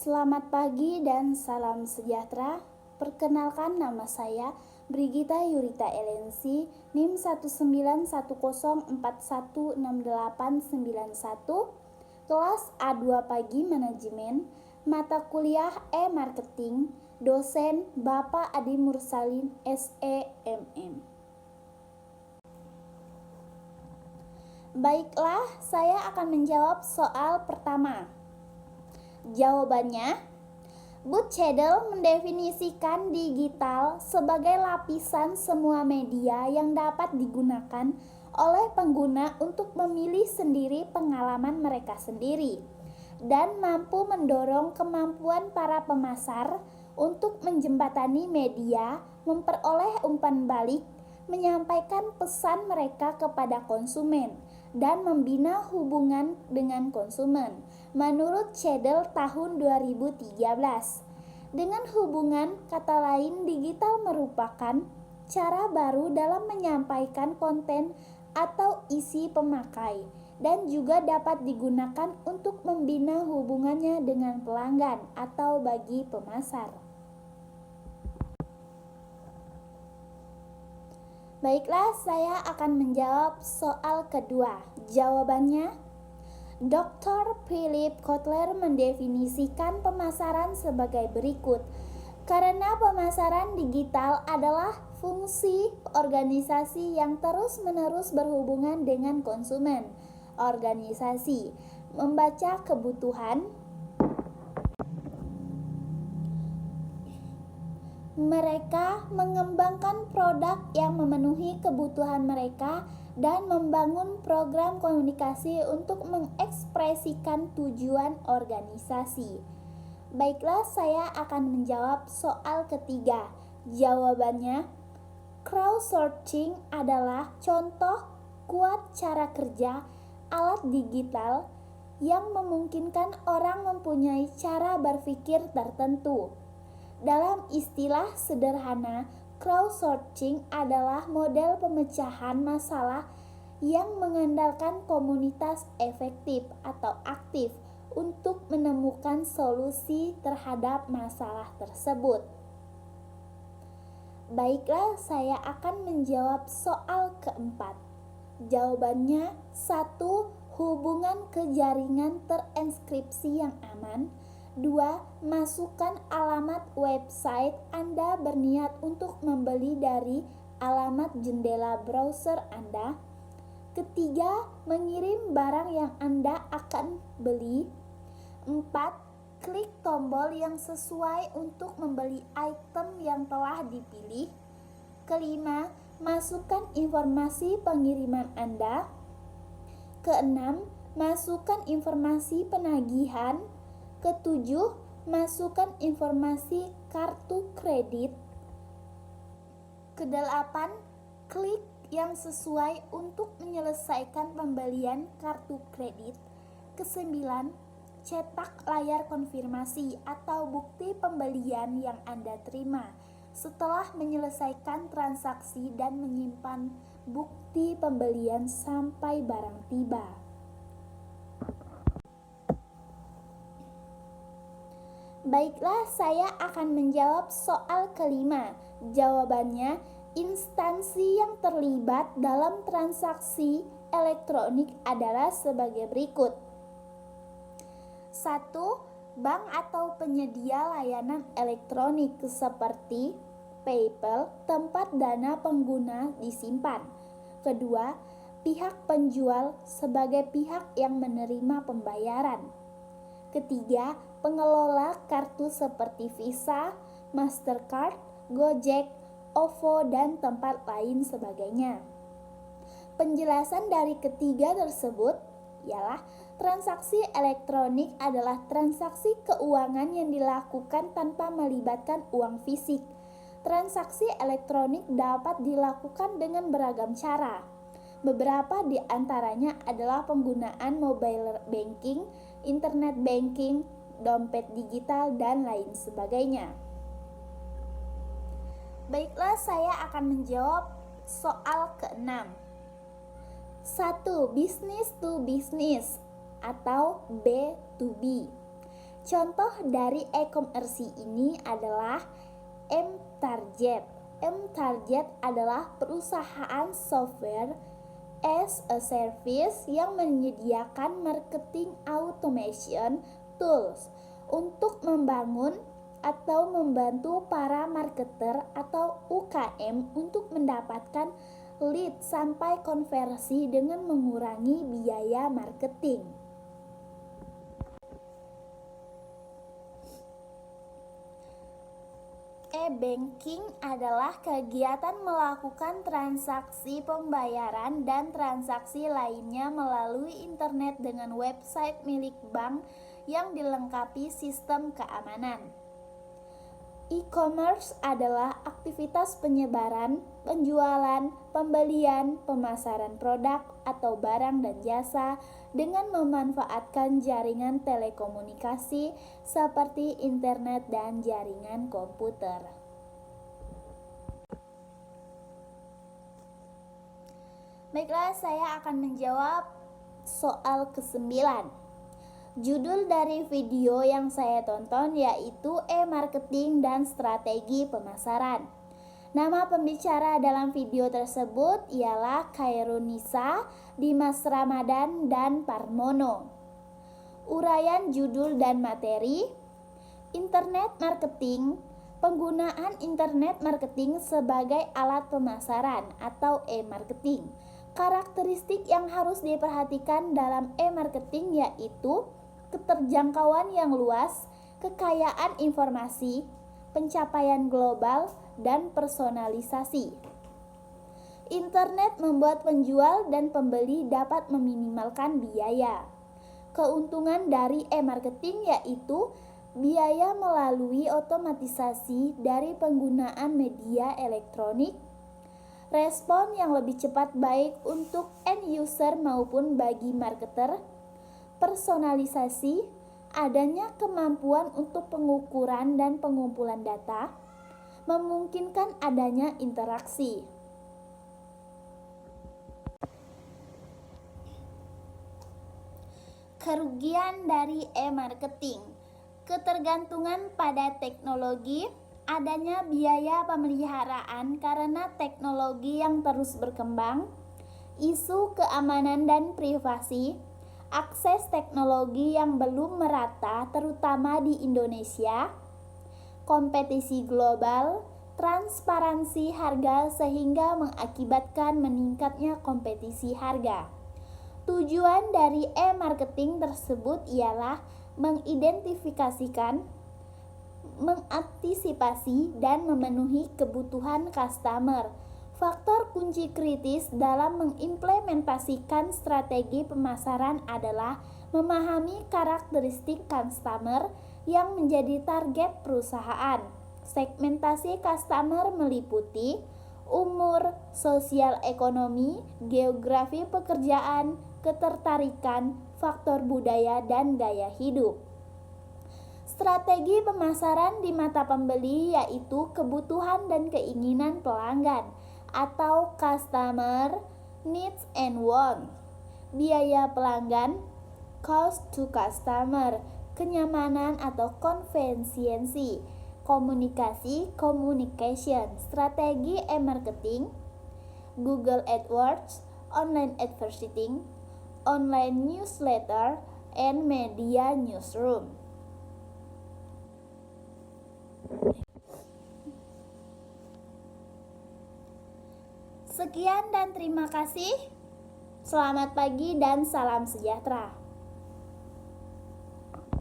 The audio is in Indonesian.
Selamat pagi dan salam sejahtera. Perkenalkan, nama saya Brigita Yurita Elensi, NIM 19104168891, kelas A2 Pagi Manajemen, mata kuliah E-Marketing, dosen Bapak Adi Mursalin SEMM. Baiklah, saya akan menjawab soal pertama. Jawabannya, Bud Chandler mendefinisikan digital sebagai lapisan semua media yang dapat digunakan oleh pengguna untuk memilih sendiri pengalaman mereka sendiri dan mampu mendorong kemampuan para pemasar untuk menjembatani media, memperoleh umpan balik, menyampaikan pesan mereka kepada konsumen, dan membina hubungan dengan konsumen. Menurut Chandler tahun 2013. Dengan hubungan kata lain, digital merupakan cara baru dalam menyampaikan konten atau isi pemakai dan juga dapat digunakan untuk membina hubungannya dengan pelanggan atau bagi pemasar. Baiklah, saya akan menjawab soal kedua. Jawabannya, Dr. Philip Kotler mendefinisikan pemasaran sebagai berikut. Karena pemasaran digital adalah fungsi organisasi yang terus-menerus berhubungan dengan konsumen. Organisasi membaca kebutuhan mereka, mengembangkan produk yang memenuhi kebutuhan mereka, dan membangun program komunikasi untuk mengekspresikan tujuan organisasi. Baiklah, saya akan menjawab soal ketiga. Jawabannya, crowdsourcing adalah contoh kuat cara kerja alat digital yang memungkinkan orang mempunyai cara berpikir tertentu. Dalam istilah sederhana, crowdsourcing adalah model pemecahan masalah yang mengandalkan komunitas efektif atau aktif untuk menemukan solusi terhadap masalah tersebut. Baiklah, saya akan menjawab soal keempat. Jawabannya, 1. Hubungan ke jaringan terenskripsi yang aman. 2. Masukkan alamat website Anda berniat untuk membeli dari alamat jendela browser Anda. Ketiga, mengirim barang yang Anda akan beli. 4. Klik tombol yang sesuai untuk membeli item yang telah dipilih. Kelima, masukkan informasi pengiriman Anda. Keenam, masukkan informasi penagihan. Ketujuh, masukkan informasi kartu kredit. Kedelapan, klik yang sesuai untuk menyelesaikan pembelian kartu kredit. Kesembilan, cetak layar konfirmasi atau bukti pembelian yang Anda terima setelah menyelesaikan transaksi dan menyimpan bukti pembelian sampai barang tiba. Baiklah, saya akan menjawab soal kelima. Jawabannya, instansi yang terlibat dalam transaksi elektronik adalah sebagai berikut. 1. Bank atau penyedia layanan elektronik seperti PayPal, tempat dana pengguna disimpan. Kedua, pihak penjual sebagai pihak yang menerima pembayaran. Ketiga, pengelola kartu seperti Visa, Mastercard, Gojek, OVO, dan tempat lain sebagainya. Penjelasan dari ketiga tersebut ialah transaksi elektronik adalah transaksi keuangan yang dilakukan tanpa melibatkan uang fisik. Transaksi elektronik dapat dilakukan dengan beragam cara. Beberapa di antaranya adalah penggunaan mobile banking, internet banking, dompet digital, dan lain sebagainya. Baiklah, saya akan menjawab soal ke-6. 1. Business to business atau B2B. Contoh dari e-commerce ini adalah mTarget. mTarget adalah perusahaan software as a service yang menyediakan marketing automation tools untuk membangun atau membantu para marketer atau UKM untuk mendapatkan lead sampai konversi dengan mengurangi biaya marketing. E-banking adalah kegiatan melakukan transaksi pembayaran dan transaksi lainnya melalui internet dengan website milik bank yang dilengkapi sistem keamanan. E-commerce adalah aktivitas penyebaran, penjualan, pembelian, pemasaran produk atau barang dan jasa dengan memanfaatkan jaringan telekomunikasi seperti internet dan jaringan komputer. Baiklah, saya akan menjawab soal ke-9. Judul dari video yang saya tonton yaitu e-marketing dan strategi pemasaran. Nama pembicara dalam video tersebut ialah Khairunisa, Dimas Ramadan, dan Parmono. Uraian judul dan materi: Internet marketing, penggunaan internet marketing sebagai alat pemasaran atau e-marketing. Karakteristik yang harus diperhatikan dalam e-marketing yaitu keterjangkauan yang luas, kekayaan informasi, pencapaian global, dan personalisasi. Internet membuat penjual dan pembeli dapat meminimalkan biaya. Keuntungan dari e-marketing yaitu biaya melalui otomatisasi dari penggunaan media elektronik, respon yang lebih cepat baik untuk end user maupun bagi marketer, personalisasi, adanya kemampuan untuk pengukuran dan pengumpulan data, memungkinkan adanya interaksi. Kerugian dari e-marketing: ketergantungan pada teknologi, adanya biaya pemeliharaan karena teknologi yang terus berkembang, isu keamanan dan privasi, akses teknologi yang belum merata terutama di Indonesia, kompetisi global, transparansi harga sehingga mengakibatkan meningkatnya kompetisi harga. Tujuan dari e-marketing tersebut ialah mengidentifikasikan, mengantisipasi, dan memenuhi kebutuhan customer. Faktor kunci kritis dalam mengimplementasikan strategi pemasaran adalah memahami karakteristik customer yang menjadi target perusahaan. Segmentasi customer meliputi umur, sosial ekonomi, geografi pekerjaan, ketertarikan, faktor budaya, dan gaya hidup. Strategi pemasaran di mata pembeli yaitu kebutuhan dan keinginan pelanggan atau customer needs and want. Biaya pelanggan, cost to customer, kenyamanan atau konveniensi, komunikasi, communication, strategi e-marketing, Google AdWords, online advertising, online newsletter, and media newsroom. Sekian dan terima kasih. Selamat pagi dan salam sejahtera.